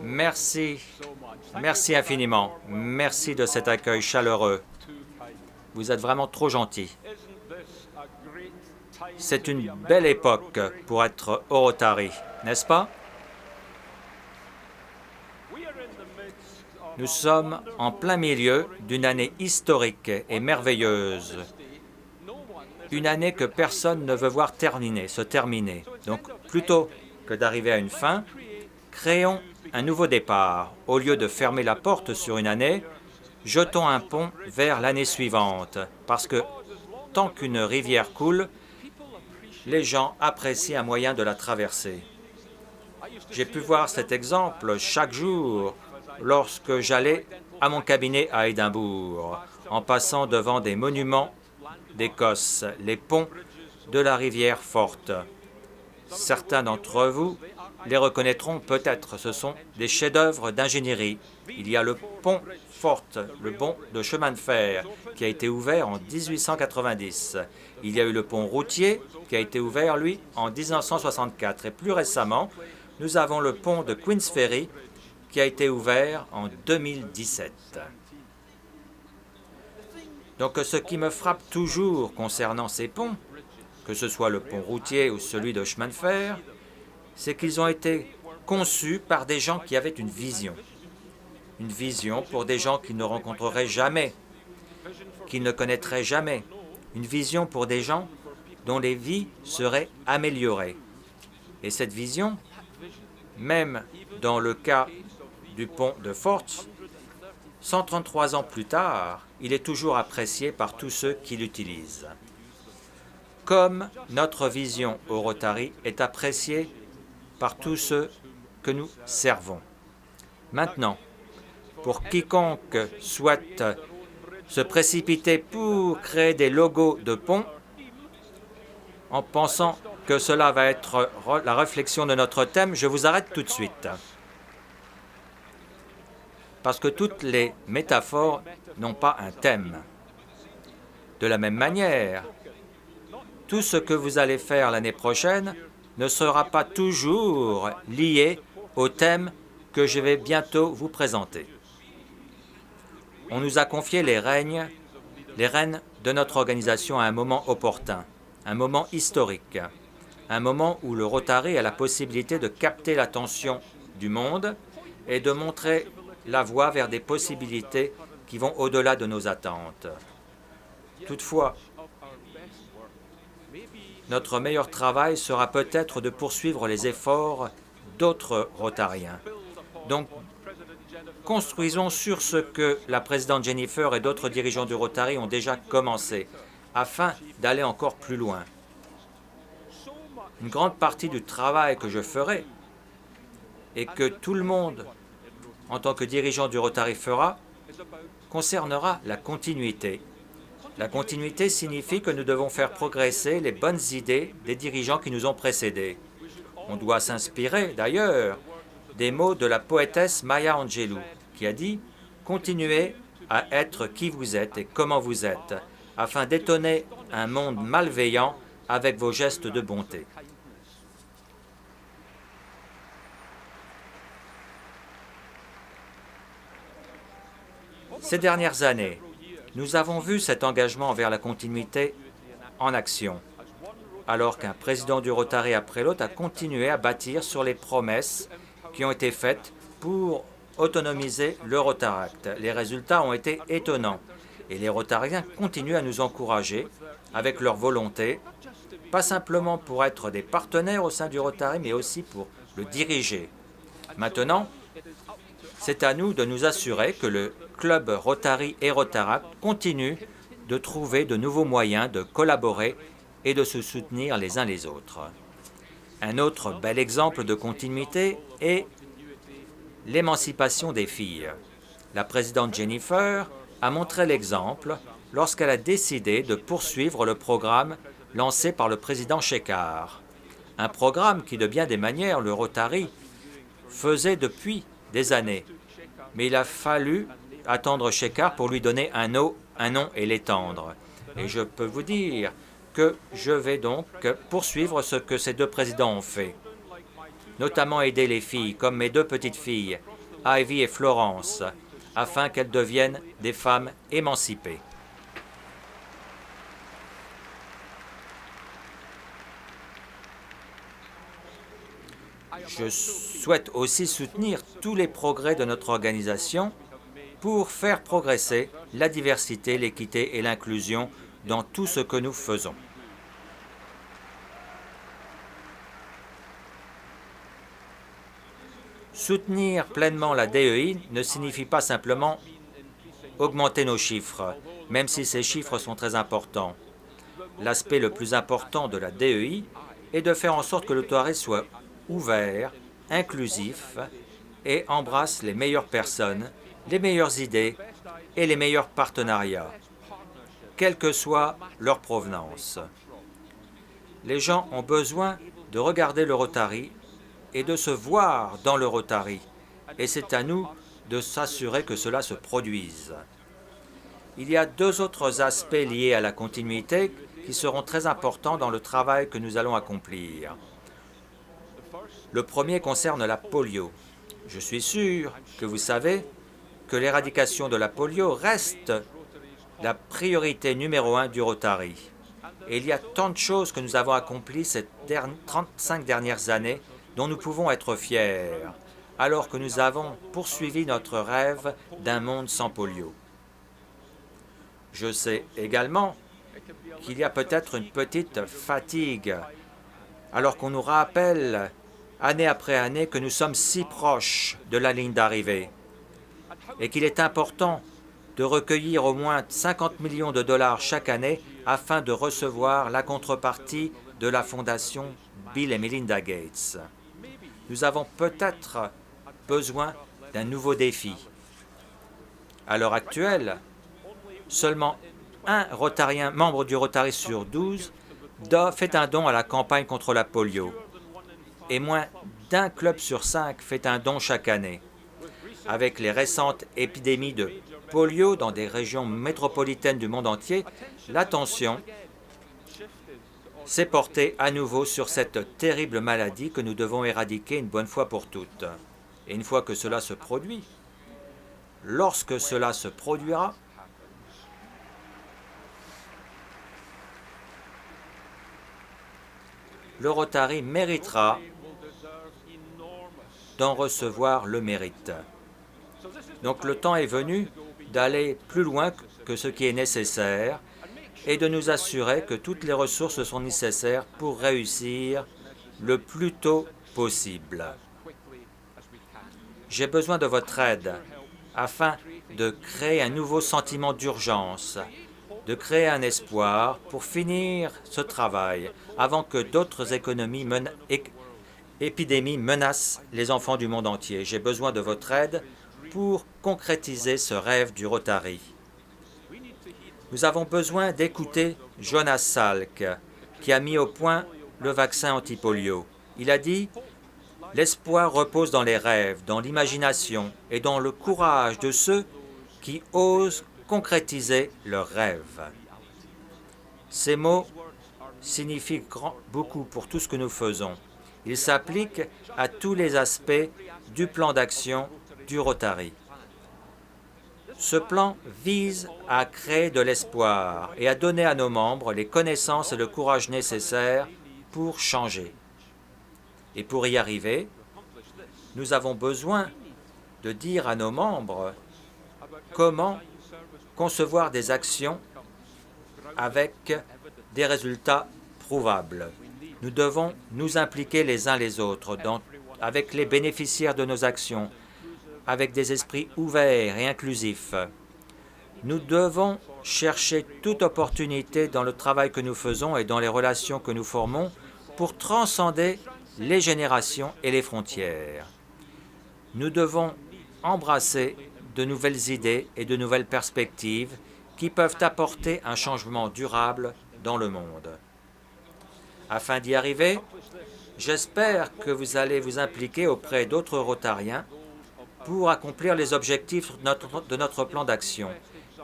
Merci, merci infiniment. Merci de cet accueil chaleureux. Vous êtes vraiment trop gentil. C'est une belle époque pour être au Rotary, n'est-ce pas? Nous sommes en plein milieu d'une année historique et merveilleuse. Une année que personne ne veut voir se terminer. Donc, plutôt que d'arriver à une fin, créons un nouveau départ. Au lieu de fermer la porte sur une année, jetons un pont vers l'année suivante. Parce que tant qu'une rivière coule, les gens apprécient un moyen de la traverser. J'ai pu voir cet exemple chaque jour lorsque j'allais à mon cabinet à Édimbourg, en passant devant des monuments d'Écosse, les ponts de la rivière Forte. Certains d'entre vous les reconnaîtront peut-être, ce sont des chefs-d'œuvre d'ingénierie. Il y a le pont Forte, le pont de chemin de fer, qui a été ouvert en 1890. Il y a eu le pont routier, qui a été ouvert, lui, en 1964. Et plus récemment, nous avons le pont de Queens Ferry, qui a été ouvert en 2017. Donc ce qui me frappe toujours concernant ces ponts, que ce soit le pont routier ou celui de chemin de fer, c'est qu'ils ont été conçus par des gens qui avaient une vision. Une vision pour des gens qu'ils ne rencontreraient jamais, qu'ils ne connaîtraient jamais. Une vision pour des gens dont les vies seraient améliorées. Et cette vision, même dans le cas du pont de Forte, 133 ans plus tard, il est toujours apprécié par tous ceux qui l'utilisent. Comme notre vision au Rotary est appréciée par tous ceux que nous servons. Maintenant, pour quiconque souhaite se précipiter pour créer des logos de ponts, en pensant que cela va être la réflexion de notre thème, je vous arrête tout de suite. Parce que toutes les métaphores n'ont pas un thème. De la même manière, tout ce que vous allez faire l'année prochaine ne sera pas toujours lié au thème que je vais bientôt vous présenter. On nous a confié les rênes de notre organisation à un moment opportun, un moment historique, un moment où le Rotary a la possibilité de capter l'attention du monde et de montrer la voie vers des possibilités qui vont au-delà de nos attentes. Toutefois, notre meilleur travail sera peut-être de poursuivre les efforts d'autres Rotariens. Donc, construisons sur ce que la présidente Jennifer et d'autres dirigeants du Rotary ont déjà commencé, afin d'aller encore plus loin. Une grande partie du travail que je ferai et que tout le monde, en tant que dirigeant du Rotary, fera, concernera la continuité. La continuité signifie que nous devons faire progresser les bonnes idées des dirigeants qui nous ont précédés. On doit s'inspirer, d'ailleurs, des mots de la poétesse Maya Angelou, qui a dit « Continuez à être qui vous êtes et comment vous êtes, afin d'étonner un monde malveillant avec vos gestes de bonté. » Ces dernières années, nous avons vu cet engagement vers la continuité en action, alors qu'un président du Rotary après l'autre a continué à bâtir sur les promesses qui ont été faites pour autonomiser le Rotaract. Les résultats ont été étonnants et les Rotariens continuent à nous encourager avec leur volonté, pas simplement pour être des partenaires au sein du Rotary, mais aussi pour le diriger. Maintenant, c'est à nous de nous assurer que le club Rotary et Rotaract continue de trouver de nouveaux moyens de collaborer et de se soutenir les uns les autres. Un autre bel exemple de continuité est l'émancipation des filles. La présidente Jennifer a montré l'exemple lorsqu'elle a décidé de poursuivre le programme lancé par le président Shekhar. Un programme qui, de bien des manières, le Rotary faisait depuis des années. Mais il a fallu attendre Shekhar pour lui donner un nom et l'étendre. Et je peux vous dire que je vais donc poursuivre ce que ces deux présidents ont fait. notamment aider les filles, comme mes deux petites filles, Ivy et Florence, afin qu'elles deviennent des femmes émancipées. Je souhaite aussi soutenir tous les progrès de notre organisation pour faire progresser la diversité, l'équité et l'inclusion dans tout ce que nous faisons. Soutenir pleinement la DEI ne signifie pas simplement augmenter nos chiffres, même si ces chiffres sont très importants. L'aspect le plus important de la DEI est de faire en sorte que le Rotary soit ouvert, inclusif et embrasse les meilleures personnes, les meilleures idées et les meilleurs partenariats, quelle que soit leur provenance. Les gens ont besoin de regarder le Rotary et de se voir dans le Rotary, et c'est à nous de s'assurer que cela se produise. Il y a deux autres aspects liés à la continuité qui seront très importants dans le travail que nous allons accomplir. Le premier concerne la polio. Je suis sûr que vous savez que l'éradication de la polio reste la priorité numéro 1 du Rotary. Et il y a tant de choses que nous avons accomplies ces 35 dernières années dont nous pouvons être fiers, alors que nous avons poursuivi notre rêve d'un monde sans polio. Je sais également qu'il y a peut-être une petite fatigue, alors qu'on nous rappelle année après année que nous sommes si proches de la ligne d'arrivée et qu'il est important de recueillir au moins 50 millions de dollars chaque année afin de recevoir la contrepartie de la fondation Bill et Melinda Gates. Nous avons peut-être besoin d'un nouveau défi. À l'heure actuelle, seulement un Rotarien membre du Rotary sur 12 fait un don à la campagne contre la polio et moins d'un club sur 5 fait un don chaque année. Avec les récentes épidémies de polio dans des régions métropolitaines du monde entier, l'attention s'est portée à nouveau sur cette terrible maladie que nous devons éradiquer une bonne fois pour toutes. Et une fois que cela se produit, lorsque cela se produira, le Rotary méritera d'en recevoir le mérite. Donc le temps est venu d'aller plus loin que ce qui est nécessaire et de nous assurer que toutes les ressources sont nécessaires pour réussir le plus tôt possible. J'ai besoin de votre aide afin de créer un nouveau sentiment d'urgence, de créer un espoir pour finir ce travail avant que d'autres épidémies menacent les enfants du monde entier. J'ai besoin de votre aide pour concrétiser ce rêve du Rotary. Nous avons besoin d'écouter Jonas Salk, qui a mis au point le vaccin anti-polio. Il a dit « L'espoir repose dans les rêves, dans l'imagination et dans le courage de ceux qui osent concrétiser leurs rêves. » Ces mots signifient beaucoup pour tout ce que nous faisons. Ils s'appliquent à tous les aspects du plan d'action du Rotary. Ce plan vise à créer de l'espoir et à donner à nos membres les connaissances et le courage nécessaires pour changer. Et pour y arriver, nous avons besoin de dire à nos membres comment concevoir des actions avec des résultats prouvables. Nous devons nous impliquer les uns les autres avec les bénéficiaires de nos actions, avec des esprits ouverts et inclusifs. Nous devons chercher toute opportunité dans le travail que nous faisons et dans les relations que nous formons pour transcender les générations et les frontières. Nous devons embrasser de nouvelles idées et de nouvelles perspectives qui peuvent apporter un changement durable dans le monde. Afin d'y arriver, j'espère que vous allez vous impliquer auprès d'autres Rotariens pour accomplir les objectifs de notre plan d'action,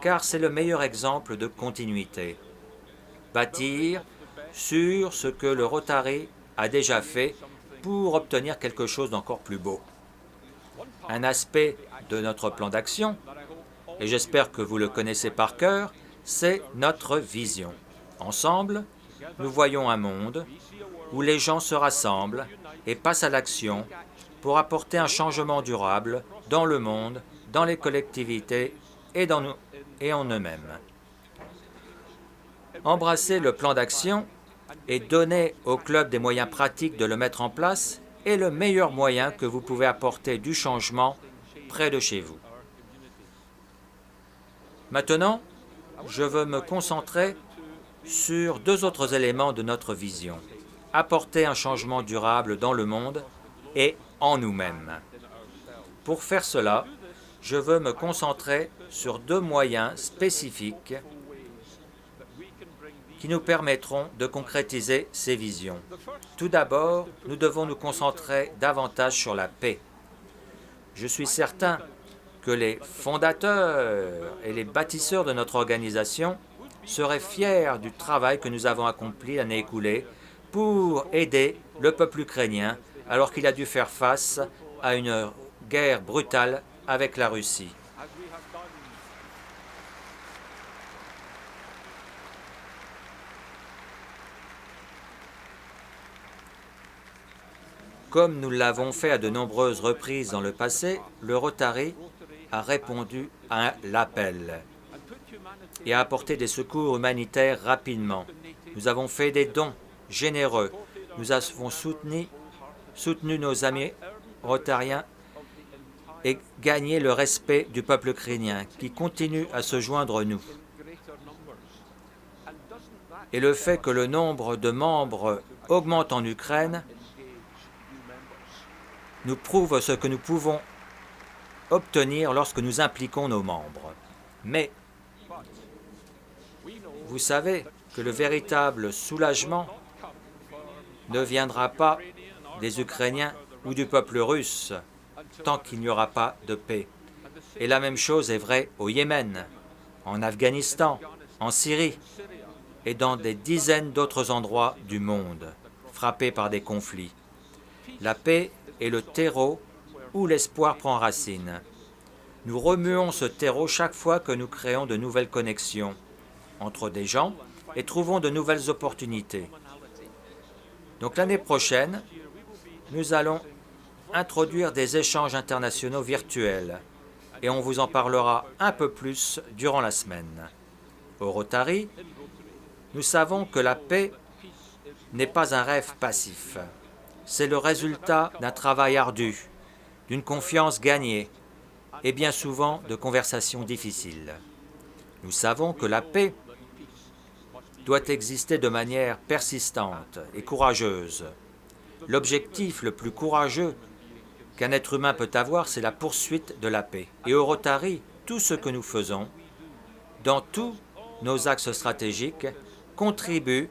car c'est le meilleur exemple de continuité. Bâtir sur ce que le Rotary a déjà fait pour obtenir quelque chose d'encore plus beau. Un aspect de notre plan d'action, et j'espère que vous le connaissez par cœur, c'est notre vision. Ensemble, nous voyons un monde où les gens se rassemblent et passent à l'action pour apporter un changement durable dans le monde, dans les collectivités et en eux-mêmes. Embrasser le plan d'action et donner au club des moyens pratiques de le mettre en place est le meilleur moyen que vous pouvez apporter du changement près de chez vous. Maintenant, je veux me concentrer sur deux autres éléments de notre vision. Apporter un changement durable dans le monde et en nous-mêmes. Pour faire cela, je veux me concentrer sur deux moyens spécifiques qui nous permettront de concrétiser ces visions. Tout d'abord, nous devons nous concentrer davantage sur la paix. Je suis certain que les fondateurs et les bâtisseurs de notre organisation seraient fiers du travail que nous avons accompli l'année écoulée pour aider le peuple ukrainien alors qu'il a dû faire face à une guerre brutale avec la Russie. Comme nous l'avons fait à de nombreuses reprises dans le passé, le Rotary a répondu à l'appel et a apporté des secours humanitaires rapidement. Nous avons fait des dons généreux. Nous avons soutenu nos amis rotariens et gagné le respect du peuple ukrainien qui continue à se joindre à nous. Et le fait que le nombre de membres augmente en Ukraine nous prouve ce que nous pouvons obtenir lorsque nous impliquons nos membres. Mais vous savez que le véritable soulagement ne viendra pas des Ukrainiens ou du peuple russe tant qu'il n'y aura pas de paix. Et la même chose est vraie au Yémen, en Afghanistan, en Syrie et dans des dizaines d'autres endroits du monde frappés par des conflits. La paix est le terreau où l'espoir prend racine. Nous remuons ce terreau chaque fois que nous créons de nouvelles connexions entre des gens et trouvons de nouvelles opportunités. Donc l'année prochaine, nous allons introduire des échanges internationaux virtuels et on vous en parlera un peu plus durant la semaine. Au Rotary, nous savons que la paix n'est pas un rêve passif. C'est le résultat d'un travail ardu, d'une confiance gagnée et bien souvent de conversations difficiles. Nous savons que la paix doit exister de manière persistante et courageuse. L'objectif le plus courageux qu'un être humain peut avoir, c'est la poursuite de la paix. Et au Rotary, tout ce que nous faisons, dans tous nos axes stratégiques, contribue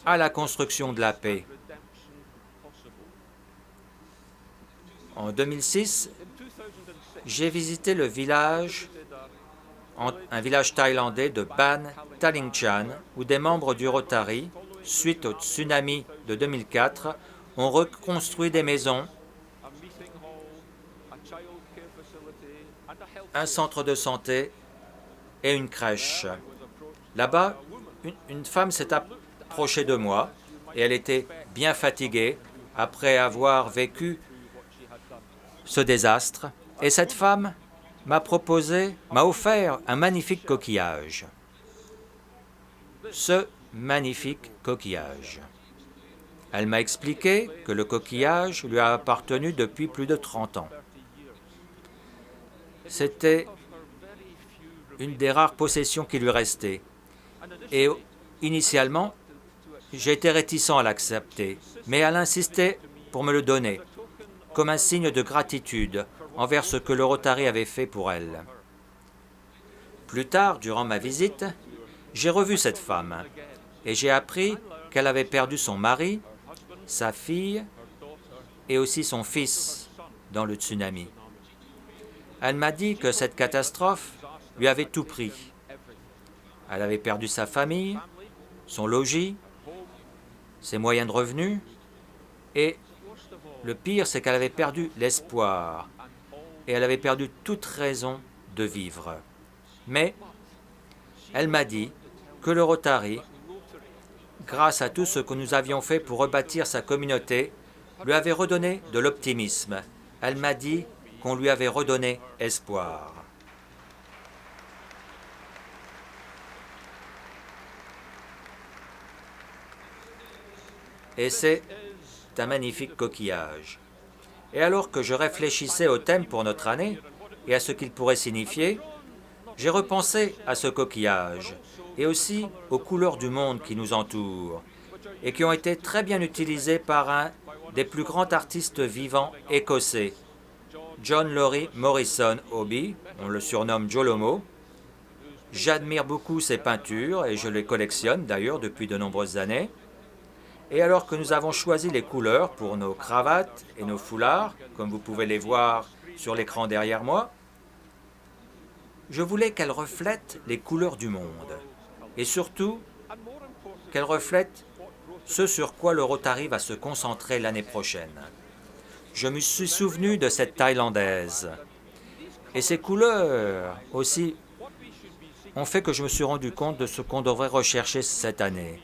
à la construction de la paix. En 2006, j'ai visité le village, un village thaïlandais de Ban Talingchan, où des membres du Rotary, suite au tsunami de 2004, ont reconstruit des maisons, un centre de santé et une crèche. Là-bas, une femme s'est approchée de moi et elle était bien fatiguée après avoir vécu ce désastre. Et cette femme m'a offert un magnifique coquillage. Ce magnifique coquillage. Elle m'a expliqué que le coquillage lui a appartenu depuis plus de 30 ans. C'était une des rares possessions qui lui restait. Et initialement, j'ai été réticent à l'accepter, mais elle insistait pour me le donner, comme un signe de gratitude envers ce que le Rotary avait fait pour elle. Plus tard, durant ma visite, j'ai revu cette femme et j'ai appris qu'elle avait perdu son mari, sa fille et aussi son fils dans le tsunami. Elle m'a dit que cette catastrophe lui avait tout pris. Elle avait perdu sa famille, son logis, ses moyens de revenus, Et le pire, c'est qu'elle avait perdu l'espoir et elle avait perdu toute raison de vivre. Mais elle m'a dit que le Rotary, grâce à tout ce que nous avions fait pour rebâtir sa communauté, lui avait redonné de l'optimisme. Elle m'a dit qu'on lui avait redonné espoir. Et c'est un magnifique coquillage. Et alors que je réfléchissais au thème pour notre année et à ce qu'il pourrait signifier, j'ai repensé à ce coquillage et aussi aux couleurs du monde qui nous entoure et qui ont été très bien utilisées par un des plus grands artistes vivants écossais, John Laurie Morrison Hobby, on le surnomme Jolomo. J'admire beaucoup ses peintures et je les collectionne d'ailleurs depuis de nombreuses années. Et alors que nous avons choisi les couleurs pour nos cravates et nos foulards, comme vous pouvez les voir sur l'écran derrière moi, je voulais qu'elles reflètent les couleurs du monde. Et surtout, qu'elles reflètent ce sur quoi le Rotary va se concentrer l'année prochaine. Je me suis souvenu de cette Thaïlandaise. Et ces couleurs aussi ont fait que je me suis rendu compte de ce qu'on devrait rechercher cette année.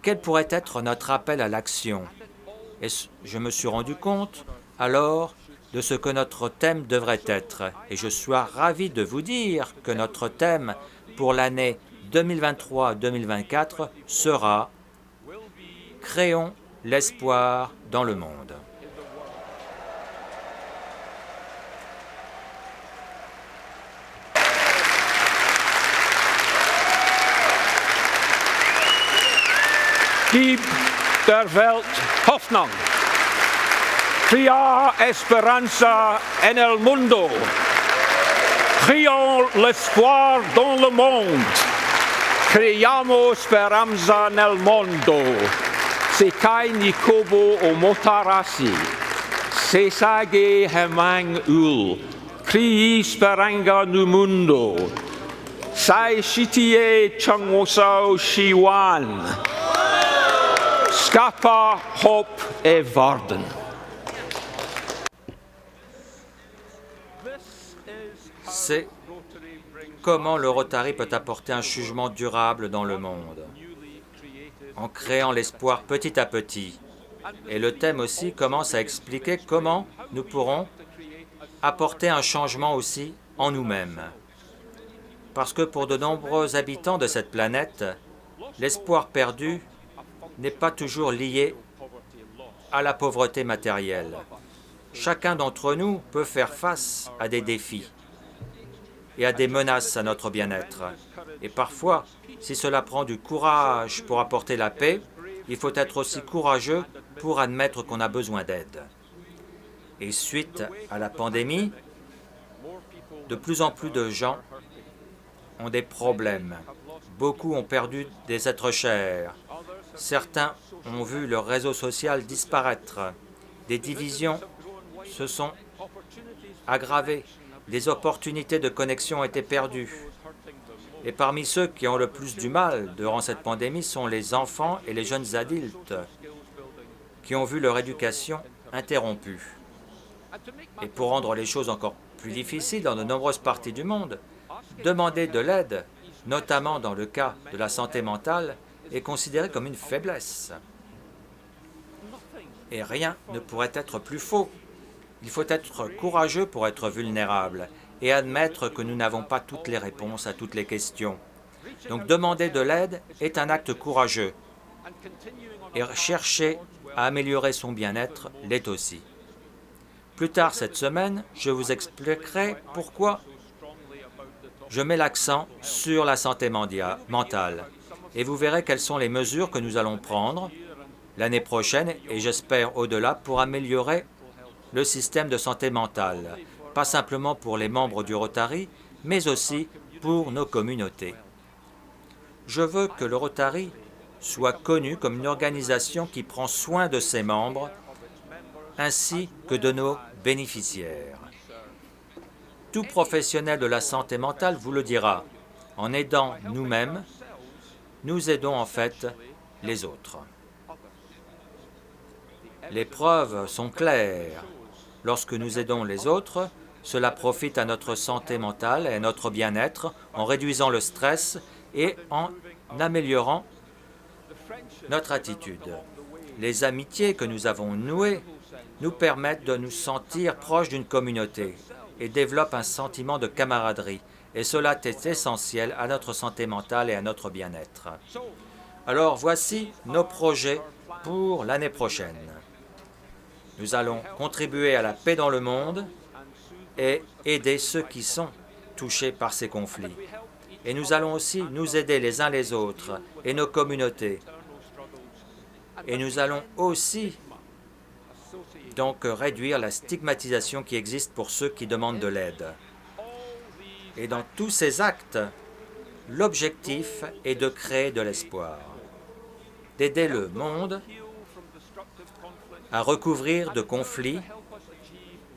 Quel pourrait être notre appel à l'action? Et je me suis rendu compte alors de ce que notre thème devrait être. Et je suis ravi de vous dire que notre thème pour l'année 2023-2024 sera « Créons l'espoir dans le monde ». Gib der Welt Hoffnung. Crea esperanza en el mundo. Créons l'espoir dans le monde. Creiamo speranza nel mondo. Sekai ni kobo o motarasi. Sesage hemang ul. Crii speranga nu mundo. Sai shitie changwosao shiwan. Skapa hopp et varden. C'est comment le Rotary peut apporter un changement durable dans le monde, en créant l'espoir petit à petit. Et le thème aussi commence à expliquer comment nous pourrons apporter un changement aussi en nous-mêmes. Parce que pour de nombreux habitants de cette planète, l'espoir perdu n'est pas toujours lié à la pauvreté matérielle. Chacun d'entre nous peut faire face à des défis et à des menaces à notre bien-être. Et parfois, si cela prend du courage pour apporter la paix, il faut être aussi courageux pour admettre qu'on a besoin d'aide. Et suite à la pandémie, de plus en plus de gens ont des problèmes. Beaucoup ont perdu des êtres chers. Certains ont vu leur réseau social disparaître. Des divisions se sont aggravées. Des opportunités de connexion ont été perdues. Et parmi ceux qui ont le plus du mal durant cette pandémie sont les enfants et les jeunes adultes qui ont vu leur éducation interrompue. Et pour rendre les choses encore plus difficiles dans de nombreuses parties du monde, demander de l'aide, notamment dans le cas de la santé mentale, est considéré comme une faiblesse. Et rien ne pourrait être plus faux. Il faut être courageux pour être vulnérable et admettre que nous n'avons pas toutes les réponses à toutes les questions. Donc demander de l'aide est un acte courageux. Et chercher à améliorer son bien-être l'est aussi. Plus tard cette semaine, je vous expliquerai pourquoi je mets l'accent sur la santé mentale. Et vous verrez quelles sont les mesures que nous allons prendre l'année prochaine et j'espère au-delà pour améliorer le système de santé mentale, pas simplement pour les membres du Rotary, mais aussi pour nos communautés. Je veux que le Rotary soit connu comme une organisation qui prend soin de ses membres ainsi que de nos bénéficiaires. Tout professionnel de la santé mentale vous le dira. En aidant nous-mêmes, nous aidons en fait les autres. Les preuves sont claires. Lorsque nous aidons les autres, cela profite à notre santé mentale et à notre bien-être en réduisant le stress et en améliorant notre attitude. Les amitiés que nous avons nouées nous permettent de nous sentir proches d'une communauté et développent un sentiment de camaraderie. Et cela est essentiel à notre santé mentale et à notre bien-être. Alors voici nos projets pour l'année prochaine. Nous allons contribuer à la paix dans le monde et aider ceux qui sont touchés par ces conflits. Et nous allons aussi nous aider les uns les autres et nos communautés. Et nous allons aussi donc réduire la stigmatisation qui existe pour ceux qui demandent de l'aide. Et dans tous ces actes, l'objectif est de créer de l'espoir, d'aider le monde à recouvrir de conflits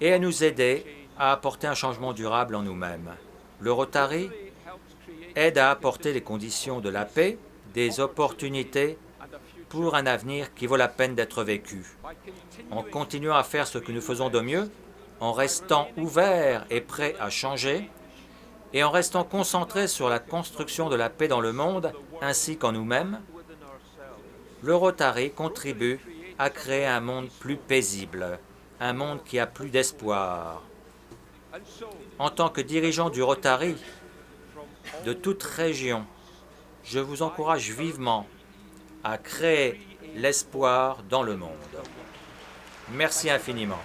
et à nous aider à apporter un changement durable en nous-mêmes. Le Rotary aide à apporter les conditions de la paix, des opportunités pour un avenir qui vaut la peine d'être vécu. En continuant à faire ce que nous faisons de mieux, en restant ouverts et prêts à changer, et en restant concentrés sur la construction de la paix dans le monde ainsi qu'en nous-mêmes, le Rotary contribue à créer un monde plus paisible, un monde qui a plus d'espoir. En tant que dirigeant du Rotary de toute région, je vous encourage vivement à créer l'espoir dans le monde. Merci infiniment.